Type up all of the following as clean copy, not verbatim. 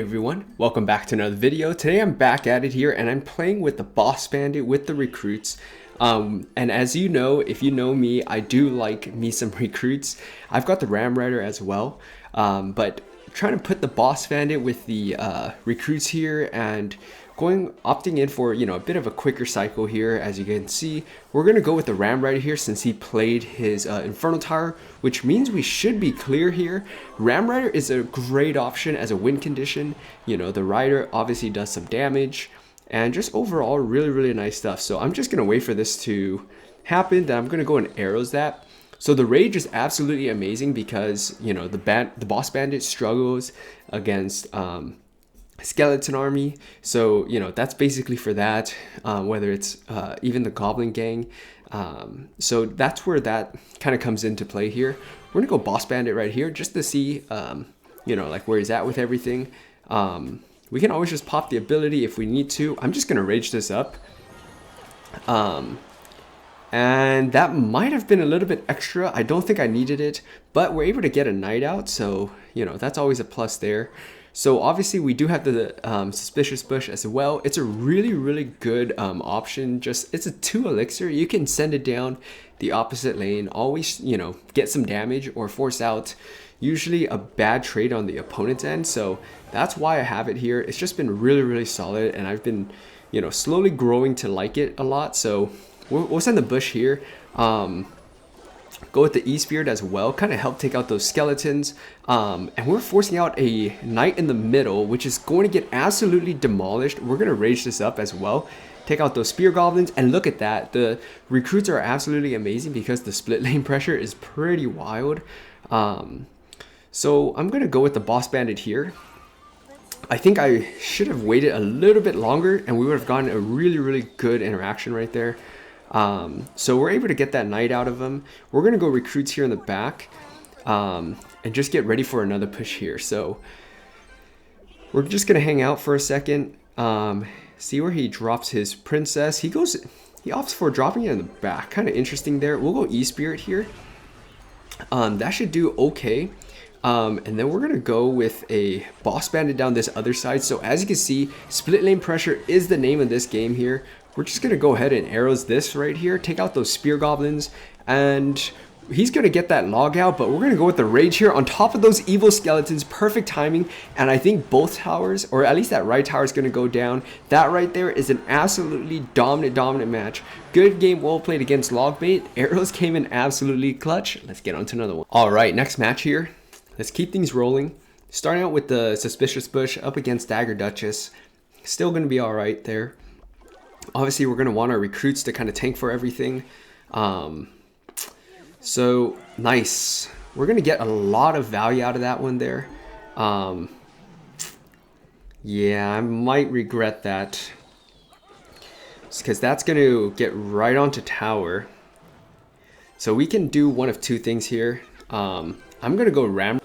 Everyone, welcome back to another video. Today I'm back at it here and I'm playing with the boss bandit with the recruits. And as you know, if you know me, I do like me some recruits. I've got the ram rider as well, but trying to put the boss bandit with the recruits here and opting in for, a bit of a quicker cycle here. As you can see, we're gonna go with the ram rider here since he played his infernal tower, which means we should be clear here. Ram rider is a great option as a win condition. The rider obviously does some damage and just overall really nice stuff. So I'm just gonna wait for this to happen. Then I'm gonna go and arrows that. So the rage is absolutely amazing because the boss bandit struggles against skeleton army, so that's basically for that, whether it's even the goblin gang, so that's where that kind of comes into play here. We're gonna go boss bandit right here just to see like where he's at with everything. We can always just pop the ability if we need to. I'm just gonna rage this up, and that might have been a little bit extra. I don't think I needed it, but we're able to get a night out, so that's always a plus there. So obviously we do have the suspicious bush as well. It's a really good option. It's a 2 elixir. You can send it down the opposite lane, always get some damage or force out usually a bad trade on the opponent's end. So that's why I have it here. It's just been really solid, and I've been slowly growing to like it a lot. So we'll send the bush here. Go with the E-Spirit as well, kind of help take out those skeletons. And we're forcing out a knight in the middle, which is going to get absolutely demolished. We're going to rage this up as well, take out those spear goblins, and look at that. The recruits are absolutely amazing because the split lane pressure is pretty wild. So I'm going to go with the boss bandit here. I think I should have waited a little bit longer and we would have gotten a really good interaction right there. So we're able to get that knight out of him. We're gonna go recruits here in the back, and just get ready for another push here. So we're just gonna hang out for a second, see where he drops his princess. He opts for dropping it in the back. Kind of interesting there. We'll go E-Spirit here. That should do okay. And then we're gonna go with a boss bandit down this other side. So as you can see, split lane pressure is the name of this game here. We're just gonna go ahead and arrows this right here, take out those spear goblins, and he's gonna get that log out, but we're gonna go with the rage here on top of those evil skeletons. Perfect timing, and I think both towers, or at least that right tower, is gonna go down. That right there is an absolutely dominant match. Good game, well played against Logbait. Arrows came in absolutely clutch. Let's get on to another one. All right, next match here. Let's keep things rolling. Starting out with the suspicious bush up against Dagger Duchess. Still gonna be all right there. Obviously, we're going to want our recruits to kind of tank for everything. So, nice. We're going to get a lot of value out of that one there. Yeah, I might regret that. Because that's going to get right onto tower. So we can do one of two things here. I'm going to go ram.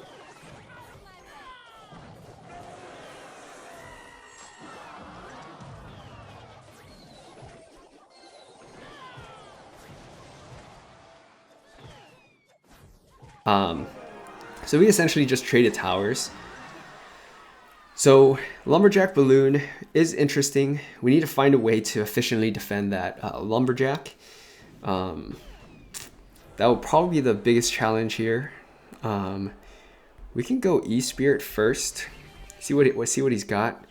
So we essentially just traded towers. So Lumberjack Balloon is interesting. We need to find a way to efficiently defend that Lumberjack. That will probably be the biggest challenge here. We can go E-Spirit first. See what he's got.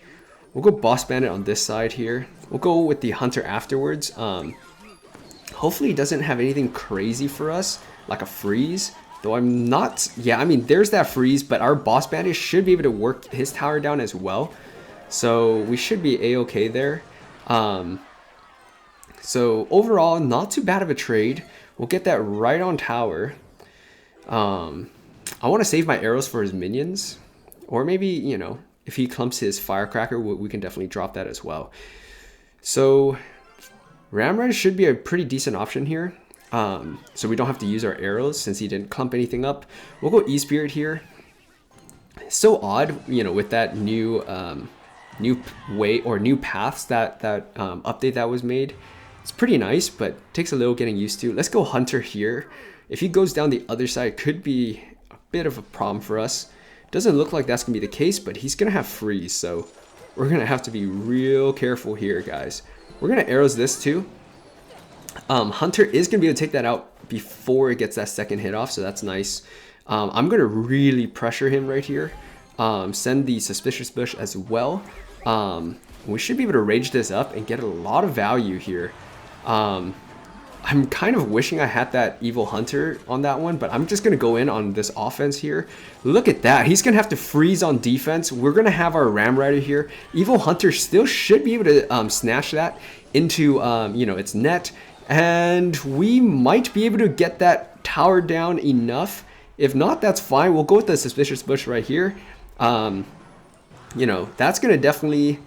We'll go Boss Bandit on this side here. We'll go with the Hunter afterwards. Hopefully he doesn't have anything crazy for us, like a freeze. Though I'm not, yeah, I mean, there's that freeze, but our boss bandit should be able to work his tower down as well. So we should be a-okay there. So overall, not too bad of a trade. We'll get that right on tower. I want to save my arrows for his minions. Or maybe, if he clumps his firecracker, we can definitely drop that as well. So Ramrod should be a pretty decent option here. So we don't have to use our arrows since he didn't clump anything up. We'll go E-Spirit here. It's so odd, with that new way or new paths that update that was made. It's pretty nice, but takes a little getting used to. Let's go Hunter here. If he goes down the other side, it could be a bit of a problem for us. Doesn't look like that's gonna be the case, but he's gonna have freeze, so we're gonna have to be real careful here, guys. We're gonna arrows this too. Hunter is gonna be able to take that out before it gets that second hit off, so that's nice. I'm gonna really pressure him right here. Send the suspicious bush as well. We should be able to rage this up and get a lot of value here. I'm kind of wishing I had that evil hunter on that one, but I'm just gonna go in on this offense here. Look at that. He's gonna have to freeze on defense. We're gonna have our ram rider here. Evil hunter still should be able to snatch that into you know, its net, and we might be able to get that tower down enough. If not, that's fine. We'll go with the suspicious bush right here. You know, that's gonna definitely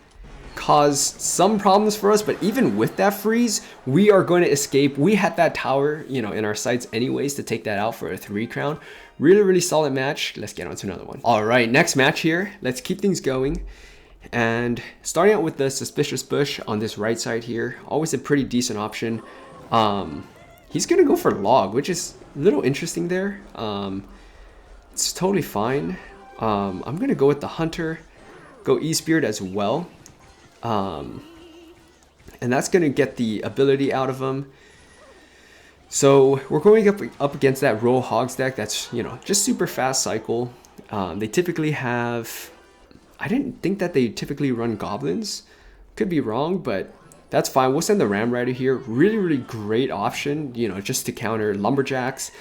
cause some problems for us, but even with that freeze, we are going to escape. We had that tower, you know, in our sights anyways to take that out for a 3 crown. Really solid match. Let's get on to another one. All right, next match here. Let's keep things going. And starting out with the suspicious bush on this right side here, always a pretty decent option. He's gonna go for log, which is a little interesting there. It's totally fine. I'm gonna go with the hunter, go e-spirit as well. And that's going to get the ability out of them. So we're going up against that roll hogs deck that's, you know, just super fast cycle. They typically have, I didn't think that they typically run goblins. Could be wrong, but that's fine. We'll send the ram rider here. Really great option, you know, just to counter lumberjacks,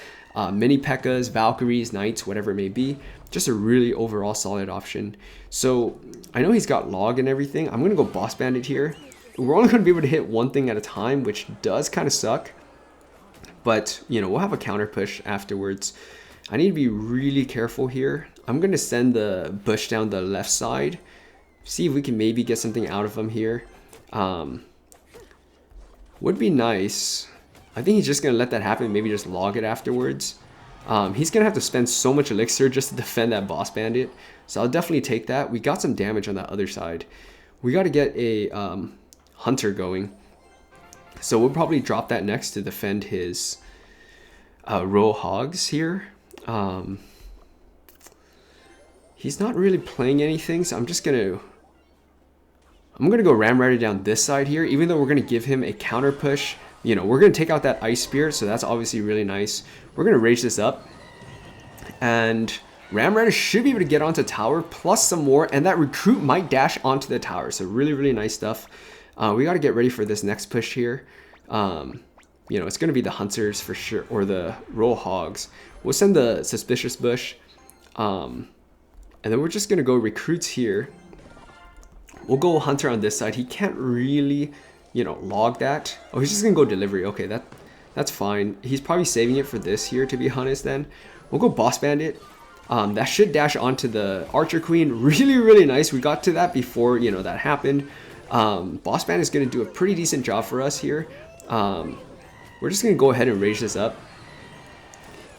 mini P.E.K.K.A.s, Valkyries, knights, whatever it may be. Just a really overall solid option. So I know he's got log and everything. I'm gonna go boss bandit here. We're only gonna be able to hit one thing at a time, which does kind of suck. But you know, we'll have a counter push afterwards. I need to be really careful here. I'm gonna send the bush down the left side. See if we can maybe get something out of him here. Would be nice. I think he's just gonna let that happen. Maybe just log it afterwards. He's gonna have to spend so much elixir just to defend that boss bandit, so I'll definitely take that. We got some damage on that other side. We got to get a hunter going, so we'll probably drop that next to defend his row hogs here. He's not really playing anything, so I'm gonna go ram rider down this side here, even though we're gonna give him a counter push. You know, we're going to take out that ice spear, so that's obviously really nice. We're going to rage this up. And ram rider should be able to get onto tower, plus some more, and that recruit might dash onto the tower. So really nice stuff. We got to get ready for this next push here. You know, it's going to be the hunters for sure, or the roll hogs. We'll send the suspicious bush. And then we're just going to go recruits here. We'll go hunter on this side. He can't really, you know, log that. Oh, he's just gonna go delivery. Okay, that's fine. He's probably saving it for this here, to be honest. Then we'll go boss bandit. That should dash onto the archer queen. Really nice. We got to that before, you know, that happened. Boss bandit is gonna do a pretty decent job for us here. We're just gonna go ahead and rage this up.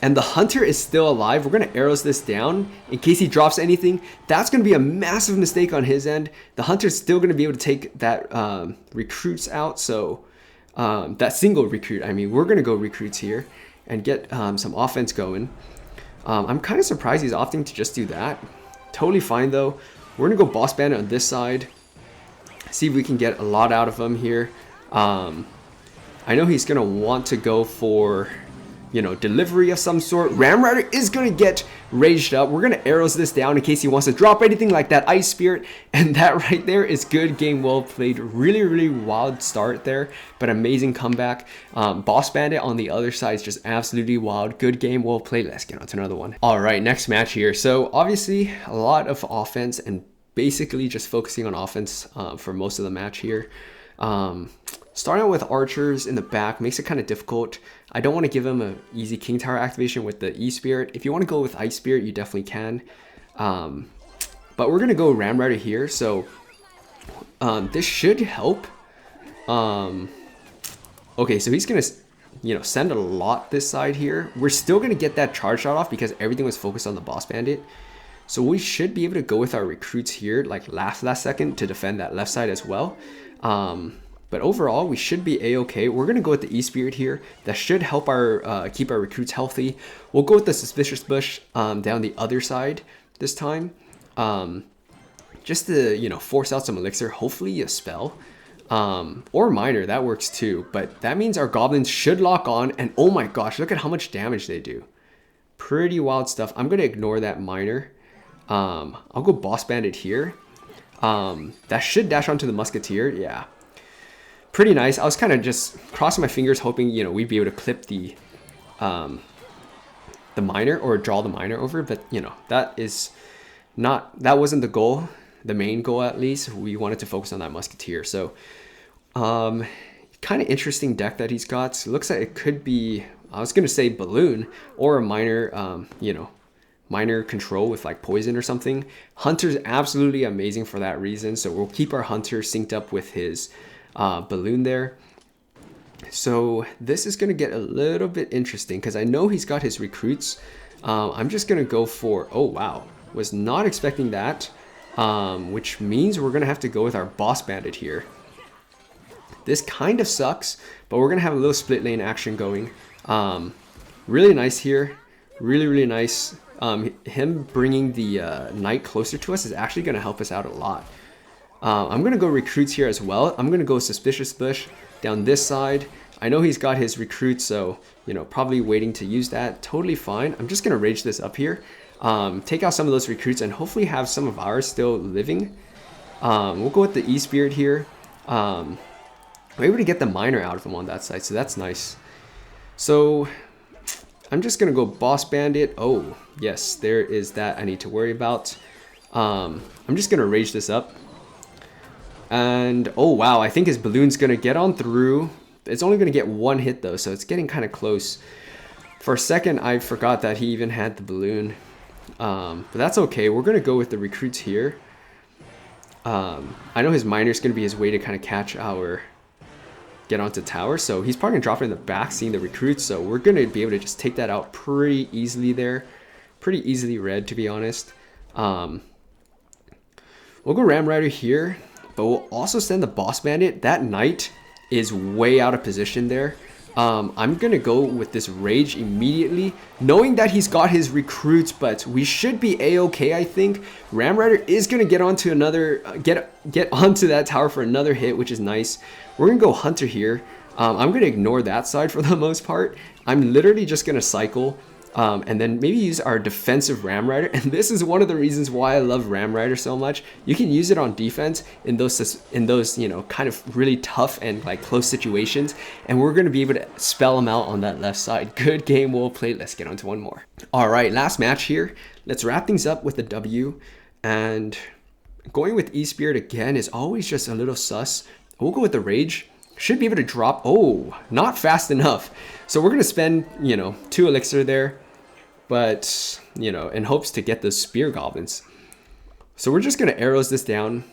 And the hunter is still alive. We're gonna arrows this down in case he drops anything. That's gonna be a massive mistake on his end. The hunter's still gonna be able to take that recruits out. So that single recruit, I mean, we're gonna go recruits here and get some offense going. I'm kind of surprised he's opting to just do that. Totally fine though. We're gonna go boss bandit on this side. See if we can get a lot out of him here. I know he's gonna want to go for, you know, delivery of some sort. Ram rider is gonna get raged up. We're gonna arrows this down in case he wants to drop anything like that ice spirit, and that right there is good game, well played. Really wild start there, but amazing comeback. Boss bandit on the other side is just absolutely wild. Good game, well played. Let's get on to another one. All right, next match here. So obviously a lot of offense and basically just focusing on offense for most of the match here. Starting out with archers in the back makes it kind of difficult. I don't want to give him an easy king tower activation with the e-spirit. If you want to go with ice spirit, you definitely can. But we're going to go ram rider here. So this should help. Okay, so he's going to, you know, send a lot this side here. We're still going to get that charge shot off because everything was focused on the boss bandit. So we should be able to go with our recruits here, like last second, to defend that left side as well. But overall, we should be a-okay. We're going to go with the e-spirit here. That should help our keep our recruits healthy. We'll go with the suspicious bush down the other side this time. Just to, you know, force out some elixir, hopefully a spell. Or miner, that works too. But that means our goblins should lock on. And oh my gosh, look at how much damage they do. Pretty wild stuff. I'm going to ignore that miner. I'll go boss bandit here. That should dash onto the musketeer. Yeah. Pretty nice. I was kind of just crossing my fingers hoping, you know, we'd be able to clip the miner or draw the miner over. But, you know, that wasn't the goal. The main goal, at least. We wanted to focus on that musketeer. So kind of interesting deck that he's got. So it looks like it could be, I was gonna say balloon or a miner, you know, miner control with like poison or something. Hunter's absolutely amazing for that reason. So we'll keep our hunter synced up with his balloon there. So this is gonna get a little bit interesting because I know he's got his recruits. I'm just gonna go for, oh wow, was not expecting that. Which means we're going to have to go with our boss bandit here. This kind of sucks, but we're going to have a little split lane action going. Really nice here. Really, really nice. Him bringing the knight closer to us is actually going to help us out a lot. I'm going to go recruits here as well. I'm going to go suspicious bush down this side. I know he's got his recruits, so, you know, probably waiting to use that. Totally fine. I'm just going to rage this up here. Take out some of those recruits and hopefully have some of ours still living. We'll go with the E-Spirit here. We're able to get the miner out of them on that side, so that's nice. So I'm just going to go boss bandit. Oh, yes, there is that I need to worry about. I'm just going to rage this up. And, oh, wow, I think his balloon's going to get on through. It's only going to get one hit, though, so it's getting kind of close. For a second, I forgot that he even had the balloon. But that's okay. We're going to go with the recruits here. I know his miner's going to be his way to kind of catch our get onto tower. So he's probably going to drop it in the back, seeing the recruits. So we're going to be able to just take that out pretty easily there. Pretty easily read, to be honest. We'll go Ram Rider here, but we'll also send the boss bandit. That knight is way out of position there. I'm going to go with this rage immediately, knowing that he's got his recruits, but we should be a-okay, I think. Ram Rider is going to get onto another, get onto that tower for another hit, which is nice. We're going to go Hunter here. I'm going to ignore that side for the most part. I'm literally just going to cycle and then maybe use our defensive Ram Rider. And this is one of the reasons why I love Ram Rider so much. You can use it on defense in those you know, kind of really tough and like close situations. And we're going to be able to spell them out on that left side. Good game, well played. Let's get on to one more. All right, last match here. Let's wrap things up with a W. And going with E-Spirit again is always just a little sus. We'll go with the Rage. Should be able to drop. Oh, not fast enough. So we're going to spend, you know, 2 elixir there. But, you know, in hopes to get those spear goblins. So we're just going to arrows this down.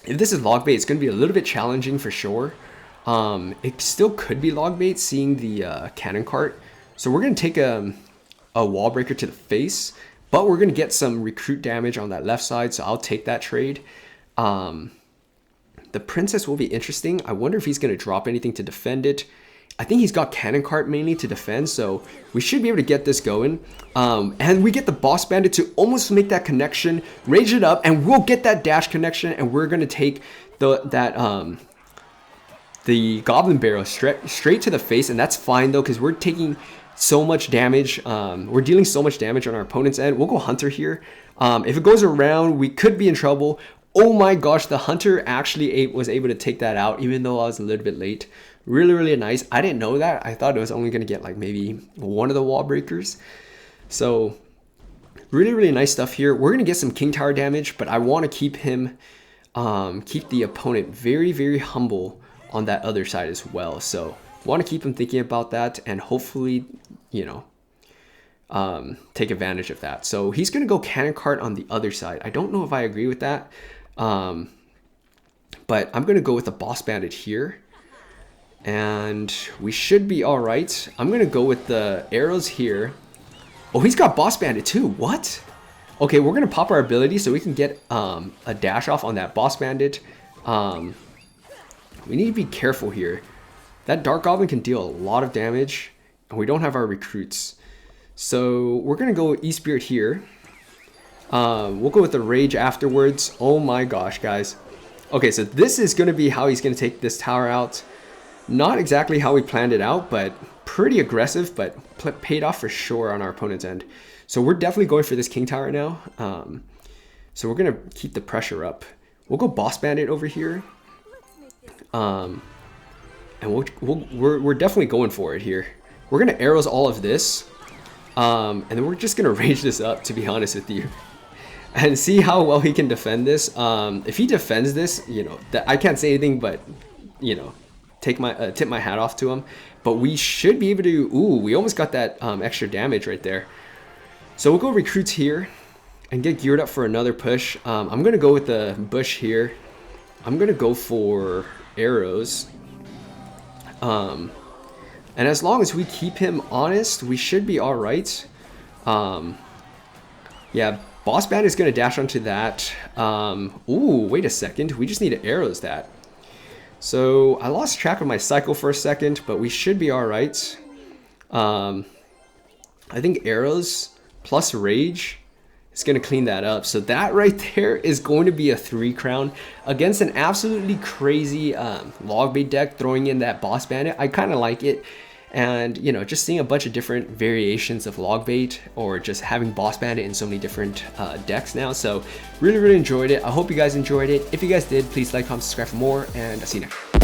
If this is log bait, it's going to be a little bit challenging for sure. It still could be log bait, seeing the cannon cart. So we're going to take a wall breaker to the face. But we're going to get some recruit damage on that left side. So I'll take that trade. The princess will be interesting. I wonder if he's going to drop anything to defend it. I think he's got cannon cart mainly to defend, so we should be able to get this going. And we get the boss bandit to almost make that connection, rage it up, and we'll get that dash connection, and we're gonna take the goblin barrel straight to the face, and that's fine though, because we're taking so much damage. We're dealing so much damage on our opponent's end. We'll go Hunter here. If it goes around, we could be in trouble. Oh my gosh, the Hunter actually was able to take that out, even though I was a little bit late. Really, really nice. I didn't know that. I thought it was only going to get like maybe one of the wall breakers. So really, really nice stuff here. We're going to get some King Tower damage, but I want to keep him, keep the opponent very, very humble on that other side as well. So want to keep him thinking about that and hopefully, you know, take advantage of that. So he's going to go cannon cart on the other side. I don't know if I agree with that. But I'm going to go with the boss bandit here. And we should be all right. I'm going to go with the arrows here. Oh, he's got boss bandit too. What? Okay, we're going to pop our ability so we can get a dash off on that boss bandit. We need to be careful here. That dark goblin can deal a lot of damage. And we don't have our recruits. So we're going to go E-Spirit here. We'll go with the Rage afterwards. Oh my gosh, guys. Okay, so this is going to be how he's going to take this tower out. Not exactly how we planned it out, but pretty aggressive, but paid off for sure on our opponent's end. So we're definitely going for this king tower now. So we're going to keep the pressure up. We'll go boss bandit over here. And we're definitely going for it here. We're going to arrows all of this. And then we're just going to rage this up, to be honest with you. And see how well he can defend this. If he defends this, you know, I can't say anything but, you know, tip my hat off to him. But we should be able to, ooh, we almost got that extra damage right there. So we'll go recruits here and get geared up for another push. I'm going to go with the bush here. I'm going to go for arrows. And as long as we keep him honest, we should be all right. Yeah, boss bandit is going to dash onto that. Ooh, wait a second. We just need to arrows that. So I lost track of my cycle for a second, but we should be all right. I think arrows plus rage is going to clean that up. So that right there is going to be a 3 crown against an absolutely crazy log bait deck throwing in that boss bandit. I kind of like it. And, you know, just seeing a bunch of different variations of log bait or just having boss bandit in so many different decks now. So really, really enjoyed it. I hope you guys enjoyed it. If you guys did, please like, comment, subscribe for more, and I'll see you next time.